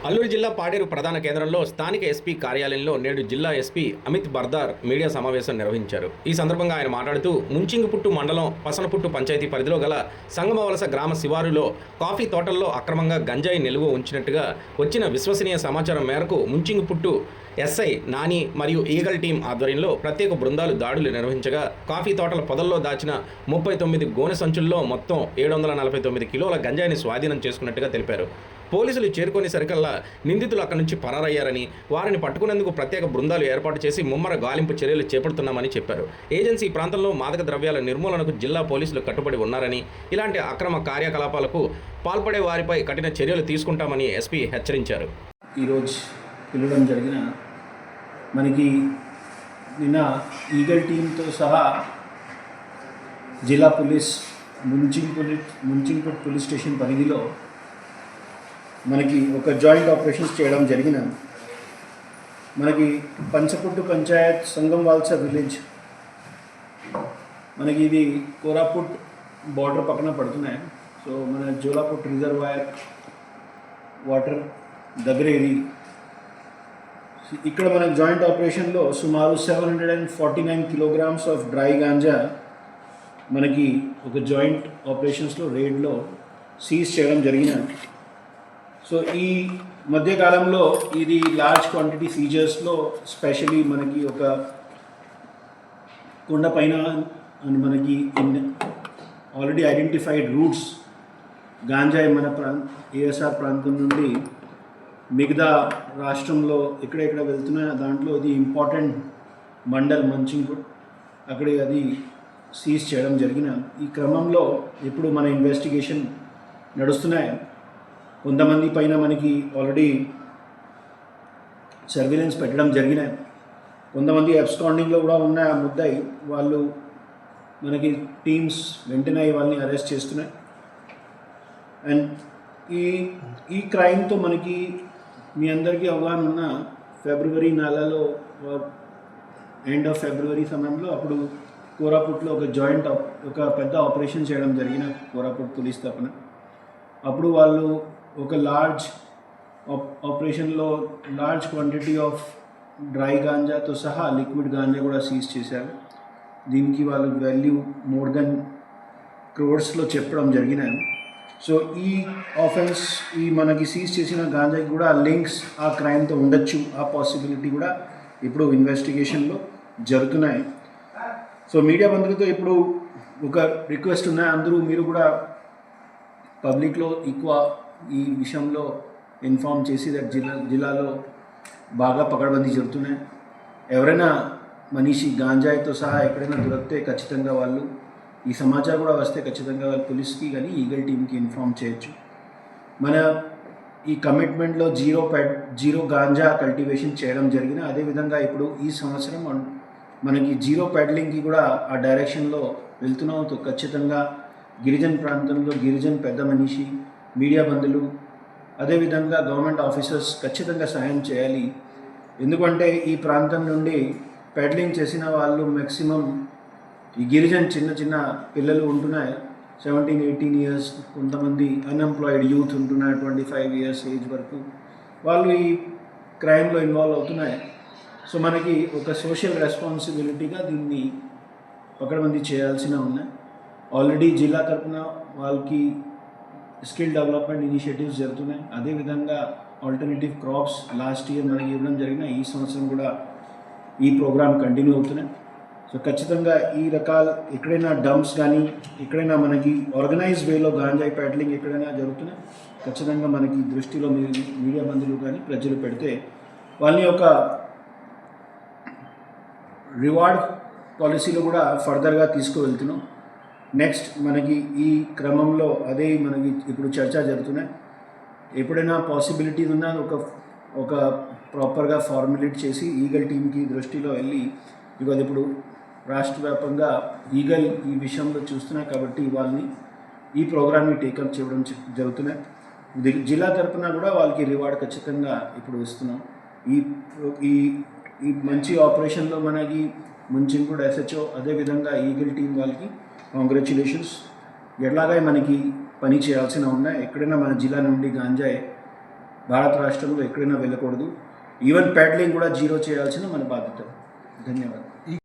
అల్లూరు జిల్లా పాడేరు ప్రధాన కేంద్రంలో స్థానిక ఎస్పీ కార్యాలయంలో నేడు జిల్లా ఎస్పీ అమిత్ బర్దార్ మీడియా సమావేశం నిర్వహించారు. ఈ సందర్భంగా ఆయన మాట్లాడుతూ ముంచింగిపుట్టు మండలం పసనపుట్టు పంచాయతీ పరిధిలో గల సంగమవలస గ్రామ శివారులో కాఫీ తోటల్లో అక్రమంగా గంజాయి నిల్వ ఉంచినట్టుగా వచ్చిన విశ్వసనీయ సమాచారం మేరకు ముంచింగిపుట్టు ఎస్ఐ నాని మరియు ఈగల్ టీం ఆధ్వర్యంలో ప్రత్యేక బృందాలు దాడులు నిర్వహించగా కాఫీ తోటల పొదల్లో దాచిన 39 గోనె సంచుల్లో మొత్తం 749 కిలోల గంజాయిని స్వాధీనం చేసుకున్నట్టుగా తెలిపారు. పోలీసులు చేరుకునేసరికల్లా నిందితులు అక్కడి నుంచి పరారయ్యారని, వారిని పట్టుకునేందుకు ప్రత్యేక బృందాలు ఏర్పాటు చేసి ముమ్మర గాలింపు చర్యలు చేపడుతున్నామని చెప్పారు. ఏజెన్సీ ప్రాంతంలో మాదక ద్రవ్యాల నిర్మూలనకు జిల్లా పోలీసులు కట్టుబడి ఉన్నారని, ఇలాంటి అక్రమ కార్యకలాపాలకు పాల్పడే వారిపై కఠిన చర్యలు తీసుకుంటామని ఎస్పీ హెచ్చరించారు. ఈరోజు పిలవడం జరిగిన మనకి నిన్న ఈగల్ టీంతో సహా జిల్లా పోలీస్ ముంచింగ్పూట్ పోలీస్ స్టేషన్ పరిధిలో మనకి ఒక జాయింట్ ఆపరేషన్స్ చేయడం జరిగిన మనకి పంచపుట్టు పంచాయత్ సంగంవాల్స విలేజ్ మనకి ఇది కోరాపుట్ బార్డర్ పక్కన పడుతున్నాయి. సో మన జోలాపుట్ రిజర్వాయర్ వాటర్ దగ్గర ఇది ఇక్కడ మన జాయింట్ ఆపరేషన్లో సుమారు 749 కిలోగ్రామ్స్ ఆఫ్ డ్రై గాంజా మనకి ఒక జాయింట్ ఆపరేషన్స్లో రేడ్లో సీజ్ చేయడం జరిగిన. సో ఈ మధ్యకాలంలో ఇది లార్జ్ క్వాంటిటీ సీజర్స్లో స్పెషలీ మనకి ఒక కొండ పైన అండ్ మనకి ఆల్రెడీ ఐడెంటిఫైడ్ రూట్స్ గాంజాయి మన ఏఎస్ఆర్ ప్రాంతం నుండి మిగతా రాష్ట్రంలో ఎక్కడెక్కడ వెళ్తున్నా దాంట్లో ఇది ఇంపార్టెంట్ మండల్ మంచింగ్పూట్ అక్కడ అది సీజ్ చేయడం జరిగిన. ఈ క్రమంలో ఇప్పుడు మన ఇన్వెస్టిగేషన్ నడుస్తున్నాయి. కొంతమంది పైన మనకి ఆల్రెడీ సర్వేలెన్స్ పెట్టడం జరిగినాయి. కొంతమంది అబ్స్కాండింగ్లో కూడా ఉన్న ముద్దాయి వాళ్ళు మనకి టీమ్స్ వెంటనే వాళ్ళని అరెస్ట్ చేస్తున్నాయి. అండ్ ఈ క్రైమ్తో మనకి మీ అందరికీ అవగాహన ఉన్న ఫిబ్రవరి నెలలో ఎండ్ ఆఫ్ ఫిబ్రవరి సమయంలో అప్పుడు కోరాపుట్లో ఒక పెద్ద ఆపరేషన్ చేయడం జరిగిన కోరాపుట్ పోలీస్ తరపున. అప్పుడు వాళ్ళు ఒక లార్జ్ ఆపరేషన్లో లార్జ్ క్వాంటిటీ ఆఫ్ డ్రై గాంజాతో సహా లిక్విడ్ గాంజా కూడా సీజ్ చేశారు. దీనికి వాళ్ళు వాల్యూ మోర్ దెన్ క్రోర్స్లో చెప్పడం జరిగినాయి. సో ఈ ఆఫెన్స్ ఈ మనకి సీజ్ చేసిన గాంజాకి కూడా లింక్స్ ఆ క్రైమ్తో ఉండొచ్చు, ఆ పాసిబిలిటీ కూడా ఇప్పుడు ఇన్వెస్టిగేషన్లో జరుగుతున్నాయి. సో మీడియా బంధువులతో ఇప్పుడు ఒక రిక్వెస్ట్ ఉన్నాయి, అందరూ మీరు కూడా పబ్లిక్లో ఎక్కువ ఈ విషయంలో ఇన్ఫామ్ చేసి దట్ జిల్లాలో బాగా పకడ్బందీ జరుగుతున్నాయి. ఎవరైనా మనిషి గాంజాయితో సహా ఎక్కడైనా దొరికితే ఖచ్చితంగా వాళ్ళు ఈ సమాచారం కూడా వస్తే ఖచ్చితంగా వాళ్ళు పోలీస్కి కానీ ఈగల్ టీమ్కి ఇన్ఫామ్ చేయొచ్చు. మన ఈ కమిట్మెంట్లో జీరో గాంజా కల్టివేషన్ చేయడం జరిగిన. అదేవిధంగా ఇప్పుడు ఈ సంవత్సరం మనకి జీరో పెడ్లింగ్కి కూడా ఆ డైరెక్షన్లో వెళ్తున్నాం. ఖచ్చితంగా గిరిజన ప్రాంతంలో గిరిజన పెద్ద మనిషి, మీడియా బంధువులు, అదేవిధంగా గవర్నమెంట్ ఆఫీసర్స్ ఖచ్చితంగా సహాయం చేయాలి. ఎందుకంటే ఈ ప్రాంతం నుండి పెడ్లింగ్ చేసిన వాళ్ళు మ్యాక్సిమం ఈ గిరిజన చిన్న పిల్లలు ఉంటున్నాయి, 17-18 ఇయర్స్, కొంతమంది అన్ఎంప్లాయిడ్ యూత్ ఉంటున్నారు 25 ఇయర్స్ ఏజ్ వరకు, వాళ్ళు ఈ క్రైమ్లో ఇన్వాల్వ్ అవుతున్నాయి. సో మనకి ఒక సోషల్ రెస్పాన్సిబిలిటీగా దీన్ని పకడ్బందీ చేయాల్సిన ఉన్నాయి. ఆల్రెడీ జిల్లా తరఫున వాళ్ళకి స్కిల్ డెవలప్మెంట్ ఇనిషియేటివ్స్ జరుగుతున్నాయి. అదేవిధంగా ఆల్టర్నేటివ్ క్రాప్స్ లాస్ట్ ఇయర్ మనకి ఇవ్వడం జరిగిన, ఈ సంవత్సరం కూడా ఈ ప్రోగ్రామ్ కంటిన్యూ అవుతున్నాయి. సో ఖచ్చితంగా ఈ రకాల ఎక్కడైనా డంప్స్ కానీ ఎక్కడైనా మనకి ఆర్గనైజ్డ్ వేలో గాంజాయి ప్యాడ్లింగ్ ఎక్కడైనా జరుగుతున్నాయి, ఖచ్చితంగా మనకి దృష్టిలో మీడియా బంధువులు కానీ ప్రజలు పెడితే వాళ్ళని ఒక రివార్డ్ పాలసీలో కూడా ఫర్దర్గా తీసుకువెళ్తున్నాం. నెక్స్ట్ మనకి ఈ క్రమంలో అదే మనకి ఇప్పుడు చర్చ జరుగుతున్నాయి. ఎప్పుడైనా పాసిబిలిటీ ఉన్నా ఒక ప్రాపర్గా ఫార్ములేట్ చేసి ఈగల్ టీమ్కి దృష్టిలో వెళ్ళి, బికాజ్ ఇప్పుడు రాష్ట్ర వ్యాప్తంగా ఈగల్ ఈ విషయంలో చూస్తున్నాయి కాబట్టి వాళ్ళని ఈ ప్రోగ్రామ్ని టేకప్ చేయడం జరుగుతున్నాయి. జిల్లా తరఫున కూడా వాళ్ళకి రివార్డ్ ఖచ్చితంగా ఇప్పుడు ఇస్తున్నాం. ఈ ఈ మంచి ఆపరేషన్లో మనకి ముంచింగ్పూట్ ఎస్హెచ్ఓ అదేవిధంగా ఈగల్ టీం వాళ్ళకి కాంగ్రాచ్యులేషన్స్. ఎట్లాగా మనకి పని చేయాల్సిన ఉన్నాయి. ఎక్కడైనా మన జిల్లా నుండి గాంజాయి భారత రాష్ట్రంలో ఎక్కడైనా వెళ్ళకూడదు. ఈవెన్ ప్యాడ్లింగ్ కూడా జీరో చేయాల్సిన మన బాధ్యత. ధన్యవాదాలు.